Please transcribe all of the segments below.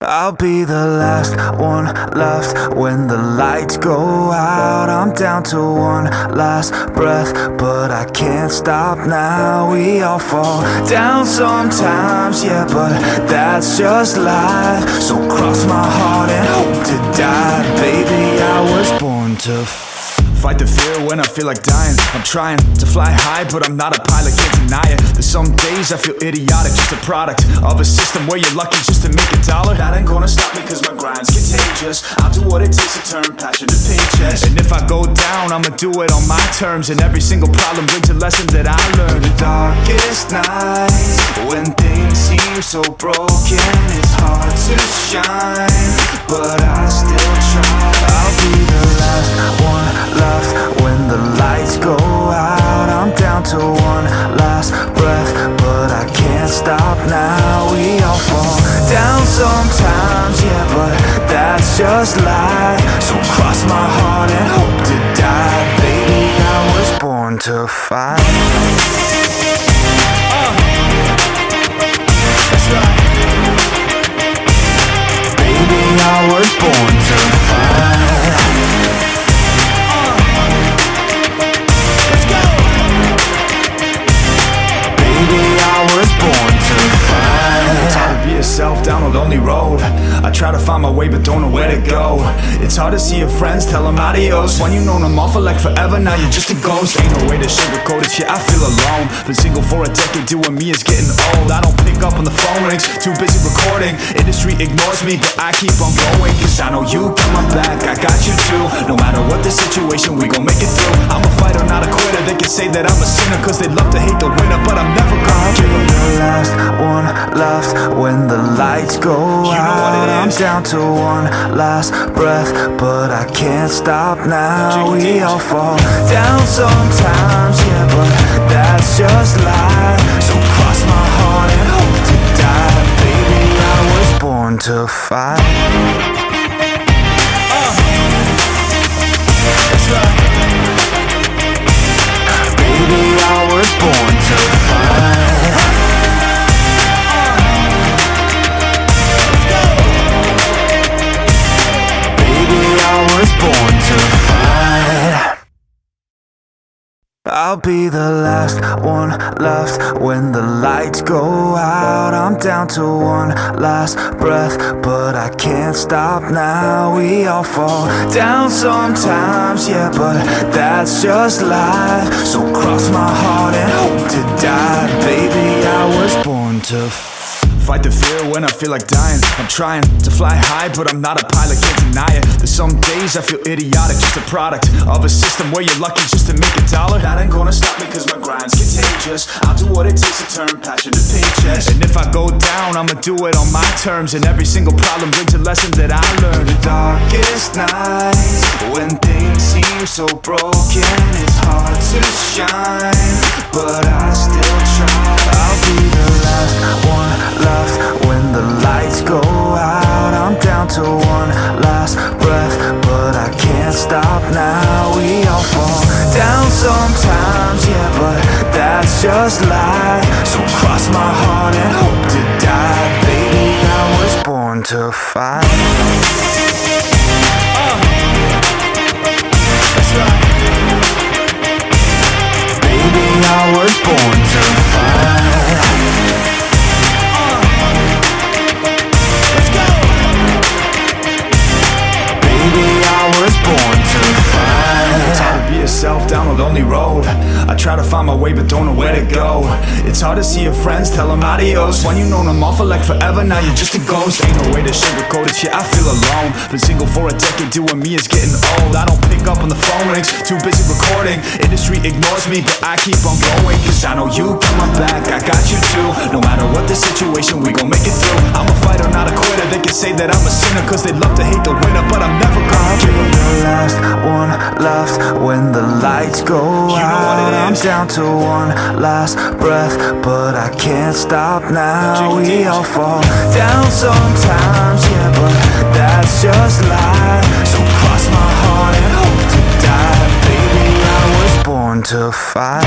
I'll be the last one left when the lights go out. I'm down to one last breath, but I can't stop now. We all fall down sometimes, yeah, but that's just life. So cross my heart and hope to die. Baby, I was born to fight the fear when I feel like dying. I'm trying to fly high, but I'm not a pilot, can't deny it. There's some days I feel idiotic, just a product of a system where you're lucky just to make a dollar. That ain't gonna stop me cause my grind's contagious. I'll do what it takes to turn passion to paychecks. And if I go down, I'ma do it on my terms. And every single problem brings a lesson that I learned. The darkest nights, when things seem so broken, it's hard to shine, but I still try. I'll be the last one left when the lights go out. I'm down to one last breath, but I can't stop now. We all fall down sometimes, yeah, but that's just life. So cross my heart and hope to die. Baby, I was born to fight. That's right. Baby, I was born to fight. Be yourself down a lonely road. I try to find my way but don't know where to go. It's hard to see your friends, tell them adios. When you known them all for like forever, now you're just a ghost. Ain't no way to sugarcoat it, yeah, I feel alone. Been single for a decade, doing me is getting old. I don't pick up on the phone rings, too busy recording. Industry ignores me, but I keep on going. Cause I know you got my back, I got you too. No matter what the situation, we gon' make it through. I'm a fighter, not a quitter. They can say that I'm a sinner cause they love to hate the winner, but I'm never gonna give up. The last one left when the lights go out. I'm down to one last breath, but I can't stop now. We all fall down sometimes, yeah, but that's just life. So cross my heart and hope to die. Baby, I was born to fight. That's right. Baby, I was born to fight. Born to fight. I'll be the last one left when the lights go out. I'm down to one last breath, but I can't stop now. We all fall down sometimes, yeah, but that's just life. So cross my heart and hope to die. Baby, I was born to fight the fear when I feel like dying. I'm trying to fly high, but I'm not a pilot, can't deny it. There's some days I feel idiotic, just a product of a system where you're lucky just to make a dollar. That ain't gonna stop me cause my grind's contagious. I'll do what it takes to turn passion to paychecks. And if I go down, I'ma do it on my terms. And every single problem brings a lesson that I learned. The darkest nights, when things seem so broken, it's hard to shine, but I still try. I'll be the last one left when the lights go out. I'm down to one last breath, but I can't stop now. We all fall down sometimes, yeah, but that's just life. So cross my heart and hope to die. Baby, I was born to fight. That's right. Baby, I was born to fight. Born to fight. It's hard to be yourself down a lonely road. I try to find my way but don't know where to go. It's hard to see your friends, tell them adios. When you know them all for like forever, now you're just a ghost. Ain't no way to sugarcoat it, yeah, I feel alone. Been single for a decade, doing me is getting old. I don't pick up on the phone rings, too busy recording. Industry ignores me, but I keep on going. Cause I know you got my back, I got you too. No matter what the situation, we gon' make it through. I'm a fighter, not a quitter. They can say that I'm a sinner cause they love to hate the winner, but I'm never gonna give up. The last one left when the lights go out. I'm down to one last breath, but I can't stop now. We all fall down sometimes, yeah, but that's just life. So cross my heart and hope to die. Baby, I was born to fight.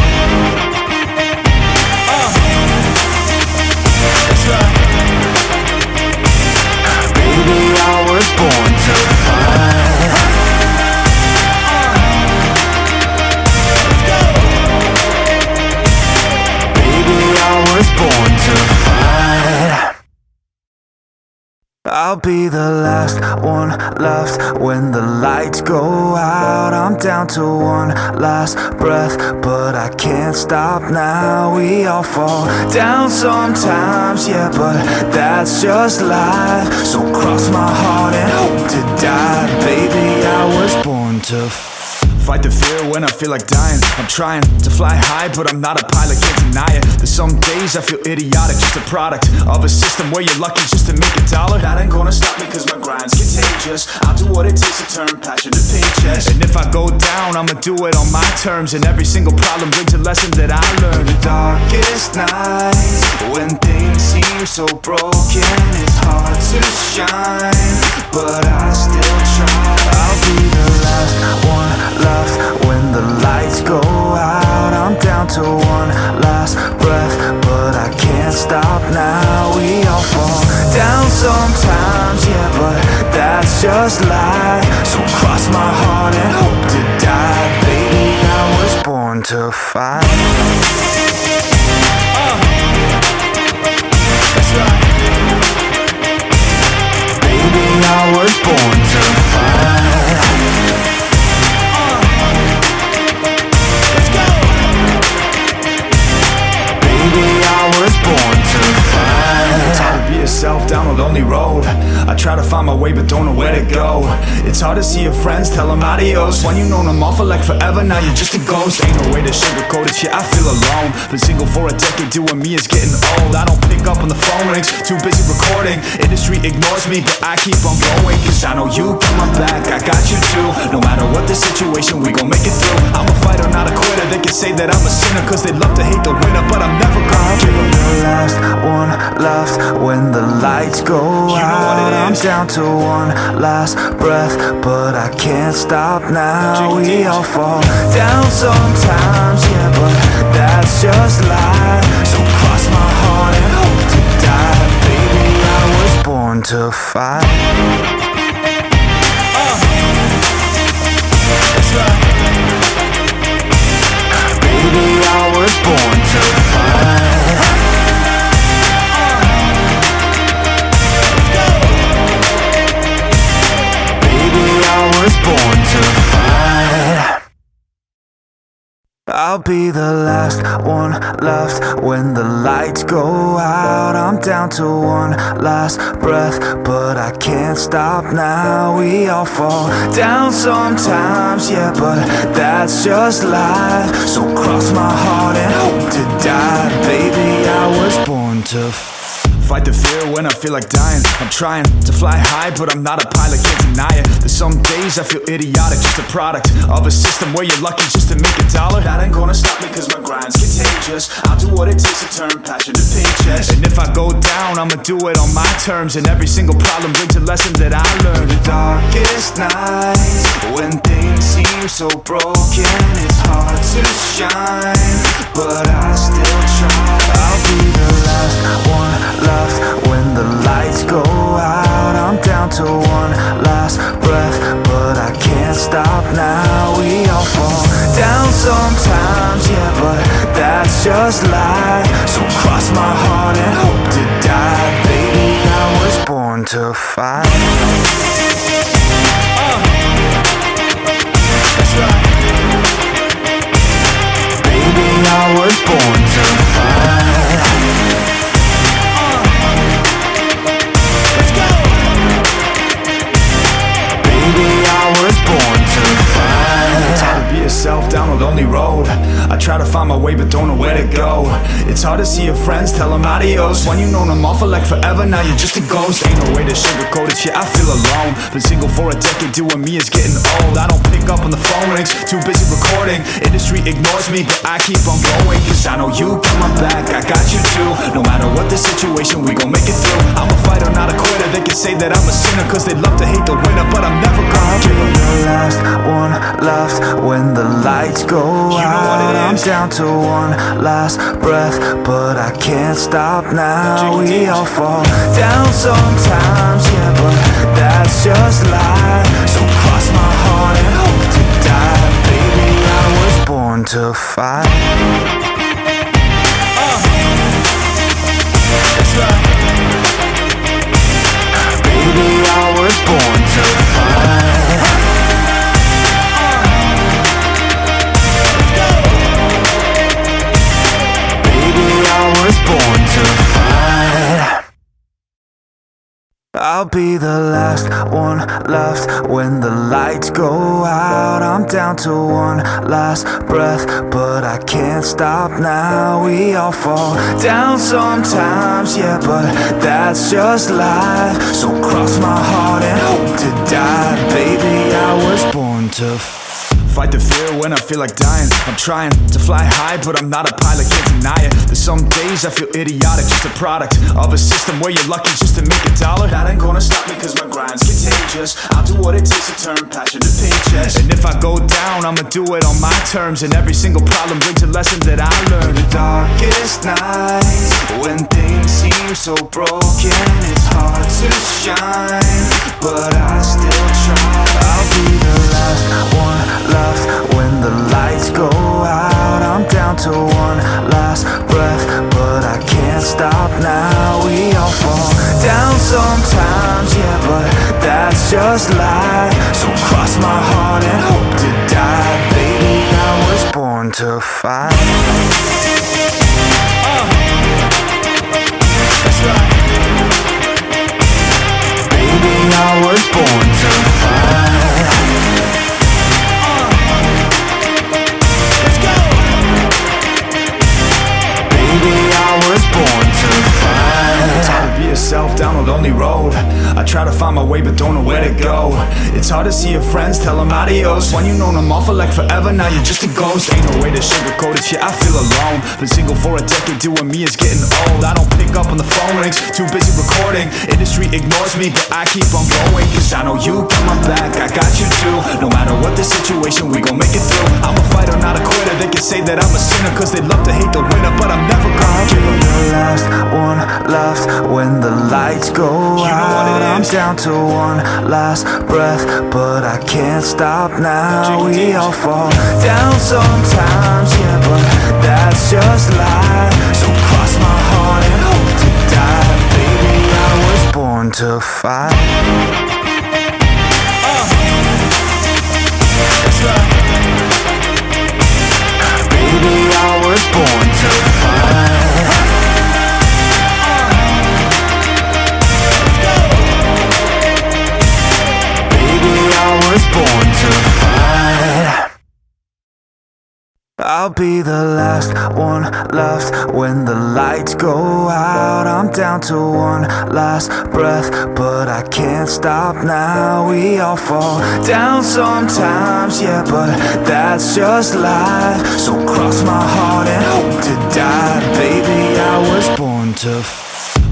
That's right. Baby, I was born to fight. Baby, I was born to fight. I'll be the last one left when the lights go out. I'm down to one last breath, but I can't stop now. We all fall down sometimes, yeah, but that's just life. So cross my heart and hope to die. Baby, I was born to fight the fear when I feel like dying. I'm trying to fly high, but I'm not a pilot, can't deny it. There's some days I feel idiotic, just a product of a system where you're lucky just to make $1. That ain't gonna stop me cause my grind's contagious. I'll do what it takes to turn passion to paychecks. And if I go down, I'ma do it on my terms. And every single problem brings a lesson that I learned. The darkest nights, when things seem so broken, it's hard to shine, but I still try. I'll be the last one left when the lights go out. I'm down to one last breath, but I can't stop now. We all fall down sometimes, yeah, but that's just life. So cross my heart and hope to die. Baby, I was born to fight. That's right. Baby, I was born to fight. Yourself down a lonely road. I try to find my way but don't know where to go. It's hard to see your friends, tell them adios. When you known them all for like forever, now you're just a ghost. Ain't no way to sugarcoat it, yeah, I feel alone. Been single for a decade, doing me is getting old. I don't pick up when the phone rings, too busy recording. Industry ignores me, but I keep on going. Cause I know you got my back, I got you too. No matter what the situation, we gon' make it through. I'm a fighter, not a quitter. They can say that I'm a sinner cause they love to hate the winner, but I'm never gonna give up. The last one left when the lights go out. I'm down to one last breath, but I can't stop now. We all fall down sometimes, yeah, but that's just life. So cross my heart and hope to die. Baby, I was born to fight. That's right. Baby, I was born to fight. Born to fight. I'll be the last one left when the lights go out. I'm down to one last breath, but I can't stop now. We all fall down sometimes, yeah, but that's just life. So cross my heart and hope to die. Baby, I was born to fight the fear when I feel like dying. I'm trying to fly high, but I'm not a pilot, can't deny it. There's some days I feel idiotic, just a product of a system where you're lucky just to make $1. That ain't gonna stop me cause my grind's contagious. I'll do what it takes to turn passion to paychecks. And if I go down, I'ma do it on my terms. And every single problem brings a lesson that I learned. The darkest nights, when things seem so broken, it's hard to shine, but I still try. I'll be the last one left when the lights go out. I'm down to one last breath, but I can't stop now. We all fall down sometimes, yeah, but that's just life. So cross my heart and hope to die. Baby, I was born to fight. That's right. Baby, I was born to fight. Yourself down a lonely road. I try to find my way but don't know where to go. It's hard to see your friends, tell them adios. When you known them all for like forever, now you're just a ghost. Ain't no way to sugarcoat it, yeah, I feel alone. Been single for a decade, doing me is getting old. I don't pick up when the phone rings, too busy recording. Industry ignores me, but I keep on going. Cause I know you got my back, I got you too. No matter what the situation, we gon' make it through. I'm a fighter, not a quitter. They can say that I'm a sinner cause they love to hate the winner, but I'm never gonna give up. The last one left when the lights go out. I'm down to one last breath, but I can't stop now. We all fall down sometimes, yeah, but fight. That's right. Baby, I was born to fight. Baby, I was born to fight. I'll be the last one left when the lights go out. I'm down to one last breath, but I can't stop now. We all fall down sometimes, yeah, but that's just life. So cross my heart and hope to die. Baby, I was born to fight the fear when I feel like dying. I'm trying to fly high, but I'm not a pilot, can't deny it. There's some days I feel idiotic, just a product of a system where you're lucky just to make a dollar. That ain't gonna stop me cause my grind's contagious. I'll do what it takes to turn passion to paychecks. And if I go down, I'ma do it on my terms. And every single problem brings a lesson that I learned. The darkest nights, when things seem so broken, it's hard to shine, but I still try. I'll be the last one left when the lights go out. I'm down to one last breath, but I can't stop now. We all fall down sometimes, yeah, but that's just life. So cross my heart and hope to die. Baby, I was born to fight. That's right. Baby, I was born to fight. Born to fight. It's hard to be yourself down a lonely road. I try to find my way but don't know where to go. It's hard to see your friends, tell them adios. When you known them all for like forever, now you're just a ghost. Ain't no way to sugarcoat it, yeah, I feel alone. Been single for a decade, doing me is getting old. I don't pick up on the phone rings, too busy recording. Industry ignores me, but I keep on going. Cause I know you got my back, I got you too. No matter what the situation, we gon' make it through. I'm a fighter, not a quitter. They can say that I'm a sinner cause they love to hate the winner, but I'm never gonna give up. The last one left when the lights go out. I'm down to one last breath, but I can't stop now. We all fall down sometimes, yeah, but that's just life. So cross my heart and hope to die. Baby, I was born to fight. That's right. Baby, I was born to fight. Born to fight. I'll be the last one left when the lights go out. I'm down to one last breath, but I can't stop now. We all fall down sometimes, yeah, but that's just life. So cross my heart and hope to die. Baby, I was born to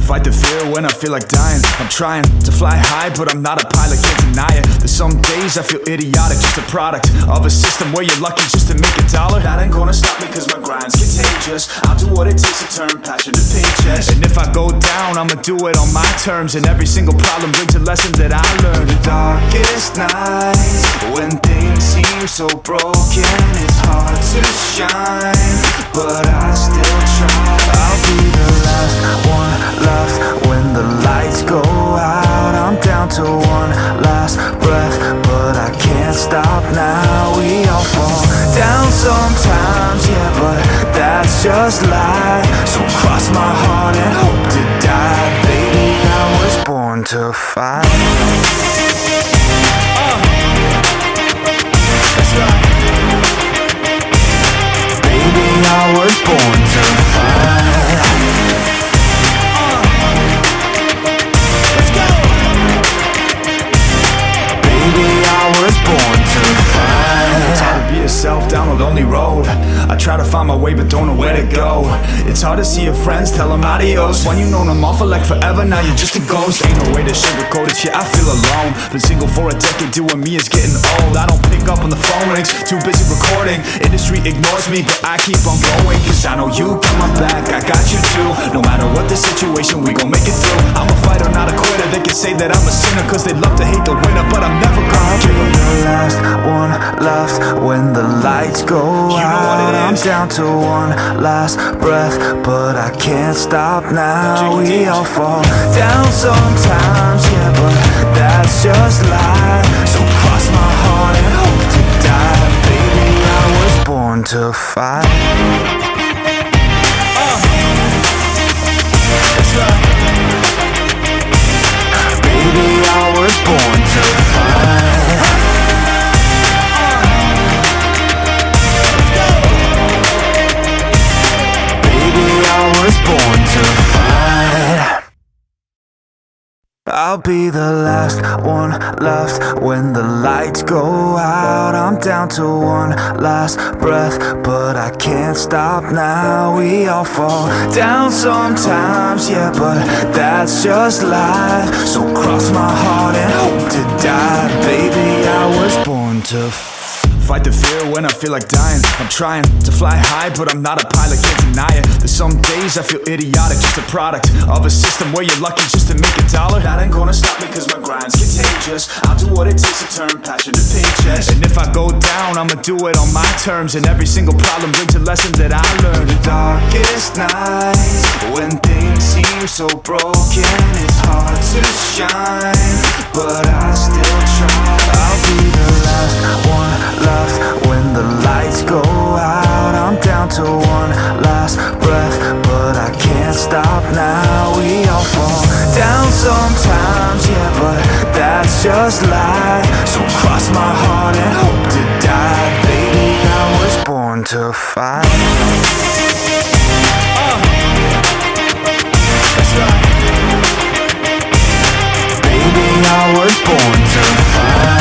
fight the fear when I feel like dying. I'm trying to fly high, but I'm not a pilot, can't deny it. There's some days I feel idiotic, just a product of a system where you're lucky just to make a dollar. That ain't gonna stop me cause my grind's contagious. I'll do what it takes to turn passion to paychecks. And if I go down, I'ma do it on my terms. And every single problem brings a lesson that I learned. The darkest nights, when things seem so broken, it's hard to shine, but I still try. I'll be the last one left when the lights go out. I'm down to one last breath, but I can't stop now. We all fall down sometimes, yeah, but that's just life. So cross my heart and hope to die. Baby, I was born to fight. That's right. Baby, I was born to fight. Born to fight. It's hard to be yourself down a lonely road. I try to find my way but don't know where to go. It's hard to see your friends, tell them adios. When you know them all for like forever, now you're just a ghost. Ain't no way to sugarcoat it, yeah, I feel alone. Been single for a decade, doing me is getting old. I don't pick up on the phone rings, too busy recording. Industry ignores me, but I keep on going. Cause I know you got my back, I got you too. No matter what the situation, we gon' make it through. I'm a fighter, not a quitter. They can say that I'm a sinner cause they love to hate the winner, but I'm never gonna give up. The last one left when the lights go out. I'm down to one last breath, but I can't stop now. We all fall down sometimes, yeah, but that's just life. So cross my heart and hope to die. Baby, I was born to fight. That's right. Baby, I was born to fight. Baby, I was born to fight. I'll be the last one left when the lights go out. I'm down to one last breath, but I can't stop now. We all fall down sometimes, yeah, but that's just life. So cross my heart and hope to die. Baby, I was born to fight the fear when I feel like dying. I'm trying to fly high, but I'm not a pilot, can't deny it. There's some days I feel idiotic, just a product of a system where you're lucky just to make a dollar. That ain't gonna stop me cause my grind's contagious. I'll do what it takes to turn passion to paychecks. And if I go down, I'ma do it on my terms. And every single problem brings a lesson that I learned. The darkest nights, when things seem so broken, it's hard to shine, but I still try. I'll be the last one left when the lights go out. I'm down to one last breath, but I can't stop now. We all fall down sometimes, yeah, but that's just life. So cross my heart and hope to die. Baby, I was born to fight. That's right. Baby, I was born to fight.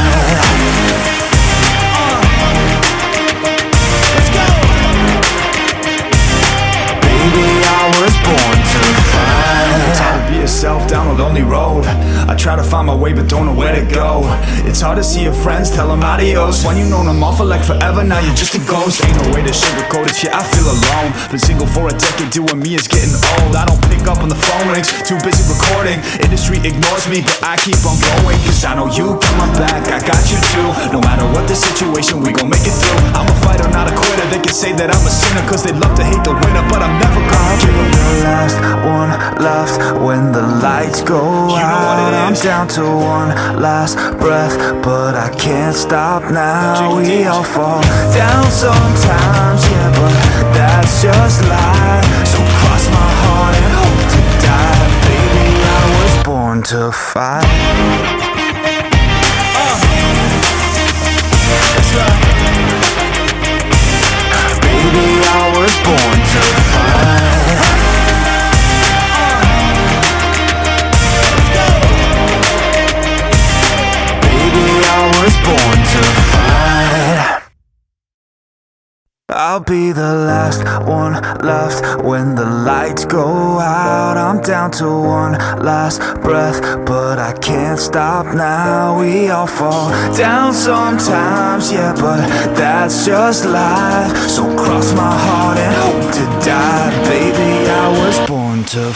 Born to fight. Hard to be yourself down a lonely road. I try to find my way but don't know where to go. It's hard to see your friends, tell them adios when you've known them all for like forever. Now you're just a ghost. Ain't no way to sugarcoat it, yeah, I feel alone. Been single for a decade, doing me is getting old. I don't pick up when the phone rings, too busy recording. Industry ignores me, but I keep on going, cause I know you got my back, I got you too. No matter what the situation, we gon' make it through. I'm a fighter, not a quitter. They can say that I'm a sinner cause they love to hate the winner, but I'm never gonna give up. The last one left when the lights go out. I'm down to one last breath, but I can't stop now. We all fall down sometimes, yeah, but that's just life. So cross my heart and hope to die. Baby, I was born to fight. That's right. Baby, I was born to fight. Born to fight. I'll be the last one left when the lights go out. I'm down to one last breath, but I can't stop now. We all fall down sometimes, yeah, but that's just life. So cross my heart and hope to die. Baby, I was born to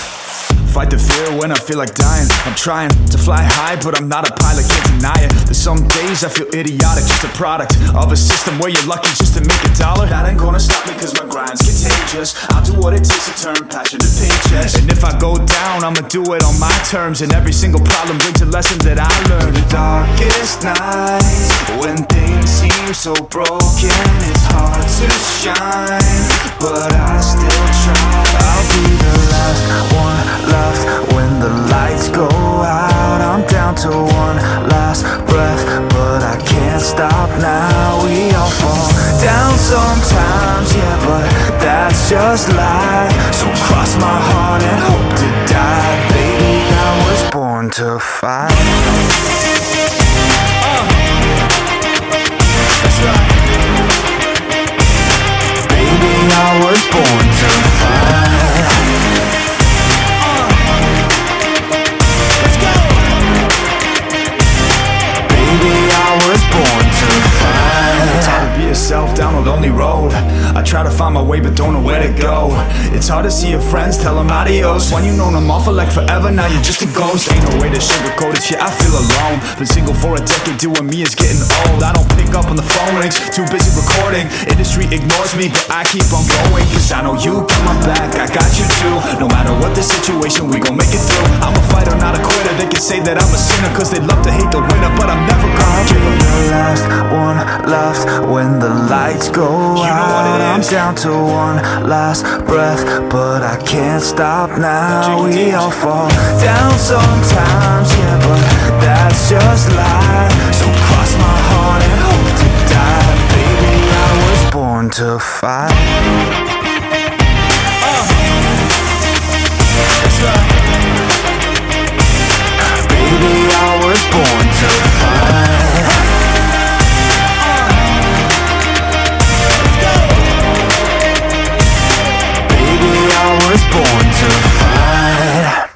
fight the fear when I feel like dying. I'm trying to fly high, but I'm not a pilot, can't deny it. There's some days I feel idiotic, just a product of a system where you're lucky just to make a dollar. That ain't gonna stop me cause my grind's contagious. I'll do what it takes to turn passion to paychecks. And if I go down, I'ma do it on my terms. And every single problem brings a lesson that I learned. The darkest nights, when things seem so broken, it's hard to shine, but I still try. I'll be the last one left when the lights go out. I'm down to one last breath, but I can't stop now. We all fall down sometimes, yeah, but that's just life. So cross my heart and hope to die. Baby, I was born to fight. That's right. Baby, I was born to fight. Born to fight. It's hard to be yourself down a lonely road. I try to find my way but don't know where to go. It's hard to see your friends, tell them adios. When you known them all for like forever, now you're just a ghost. Ain't no way to sugarcoat it, yeah, I feel alone. Been single for a decade, doing me is getting old. I don't pick up on the phone rings, too busy recording. Industry ignores me, but I keep on going. Cause I know you got my back, I got you too. No matter what the situation, we gon' make it through. I'm a fighter, not a quitter. They can say that I'm a sinner, cause they love to hate the winner, but I'm never gonna give up. The last one left when the lights go out. I'm down to one last breath, but I can't stop now. We all fall down sometimes, yeah, but that's just life. So cross my heart and hope to die. Baby, I was born to fight. That's right. Baby, I was born to fight. Was born to fight.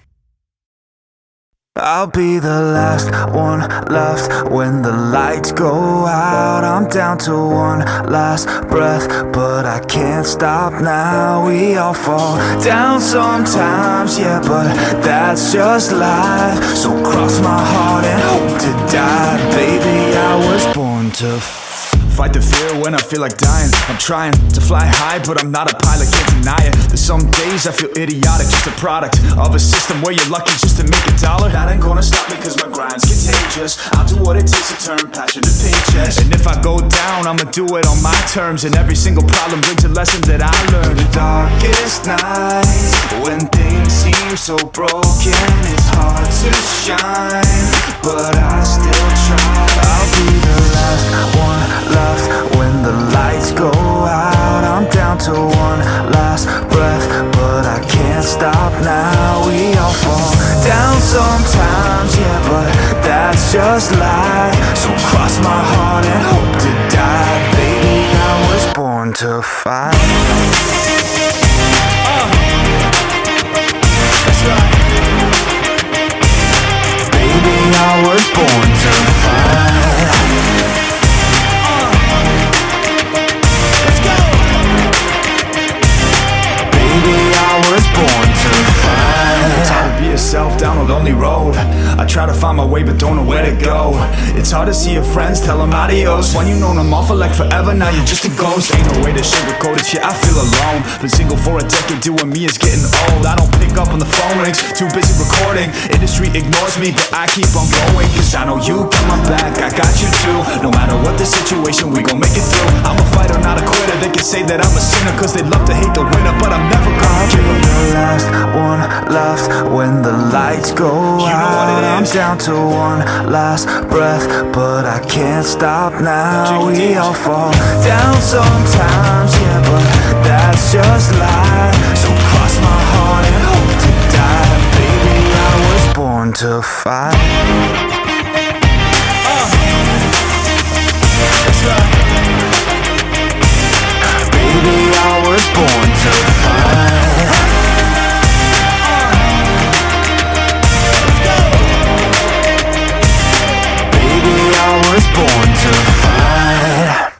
I'll be the last one left when the lights go out. I'm down to one last breath, but I can't stop now. We all fall down sometimes, yeah, but that's just life. So cross my heart and hope to die. Baby, I was born to fight the fear when I feel like dying. I'm trying to fly high, but I'm not a pilot, can't deny it. There's some days I feel idiotic, just a product of a system where you're lucky just to make a dollar. That ain't gonna stop me cause my grind's contagious. I'll do what it takes to turn passion to paychecks. And if I go down, I'ma do it on my terms. And every single problem brings a lesson that I learned. The darkest nights, when things seem so broken, it's hard to shine, but I still try. I'll be the last one left when the lights go out. I'm down to one last breath, but I can't stop now. We all fall down sometimes, yeah, but that's just life. So cross my heart and hope to die. Baby, I was born to fight. That's right. Baby, I was born to fight. Born to fight. It's hard to be yourself down a lonely road. I try to find my way but don't know where to go. It's hard to see your friends, tell them adios. When you known them all for like forever, now you're just a ghost. Ain't no way to sugarcoat it, yeah, I feel alone. Been single for a decade, doing me is getting old. I don't pick up on the phone rings, too busy recording. Industry ignores me, but I keep on going. Cause I know you got my back, I got you too. No matter what the situation, we gon' make it through. I'm a fighter, not a quitter. They can say that I'm a sinner, cause they love to hate the winner, but I'm never gonna give up. The last one left when the lights go out. I'm down to one last breath, but I can't stop now. We all fall down sometimes, yeah, but that's just life. So cross my heart and hope to die. Baby, I was born to fight. That's right. Baby, I was born to fight. Was born to fight.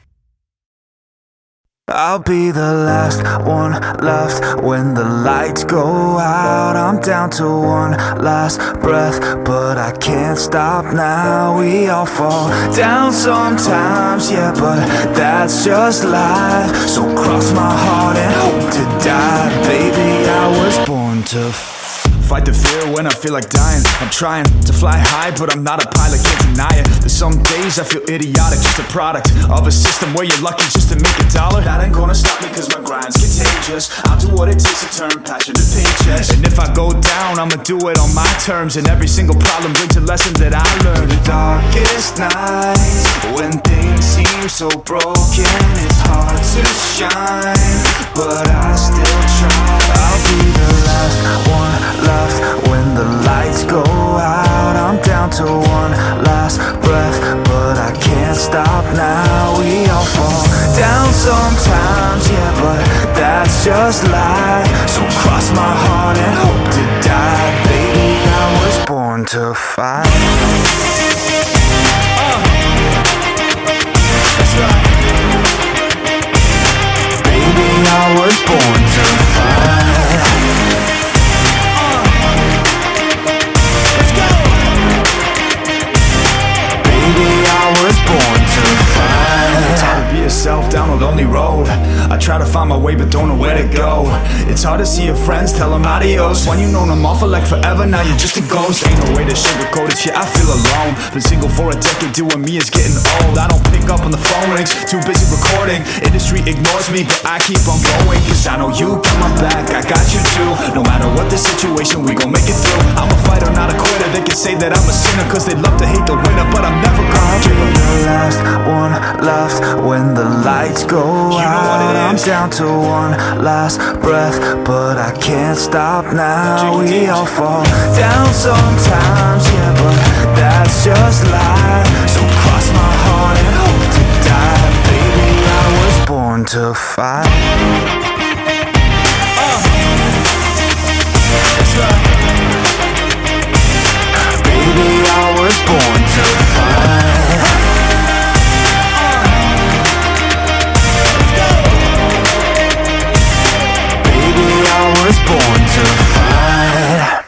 I'll be the last one left when the lights go out. I'm down to one last breath, but I can't stop now. We all fall down sometimes, yeah, but that's just life. So cross my heart and hope to die. Baby, I was born to fight the fear when I feel like dying. I'm trying to fly high, but I'm not a pilot, can't deny it. There's some days I feel idiotic, just a product of a system where you're lucky just to make a dollar. That ain't gonna stop me cause my grind's contagious. I'll do what it takes to turn passion to paychecks. And if I go down, I'ma do it on my terms. And every single problem brings a lesson that I learned. The darkest nights, when things seem so broken, it's hard to shine, but I still try. I'll be the last one left when the lights go out. I'm down to one last breath, but I can't stop now. We all fall down sometimes, yeah, but that's just life. So cross my heart and hope to die. Baby, I was born to fight. That's right. Baby, myself down a lonely road. I try to find my way but don't know where to go. It's hard to see your friends, tell them adios. When you known them all for like forever, now you're just a ghost. Ain't no way to sugarcoat it, yeah, I feel alone. Been single for a decade, doing me is getting old. I don't pick up on the phone rings, too busy recording. Industry ignores me, but I keep on going. Cause I know you got my back, I got you too. No matter what the situation, we gon' make it through. I'm a fighter, not a quitter. They can say that I'm a sinner, cause they love to hate the winner, but I'm never gonna give up. The last one left when the lights go out. I'm down to one last breath, but I can't stop now. We all fall down sometimes, yeah, but that's just life. So cross my heart and hope to die. Baby, I was born to fight. That's right. Baby, I was born to fight. Baby, I was born to fight.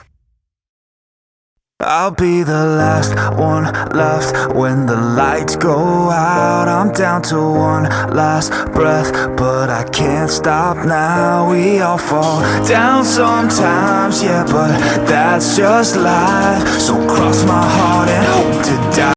I'll be the last one left when the lights go out. I'm down to one last breath, but I can't stop now. We all fall down sometimes, yeah, but that's just life. So cross my heart and hope to die.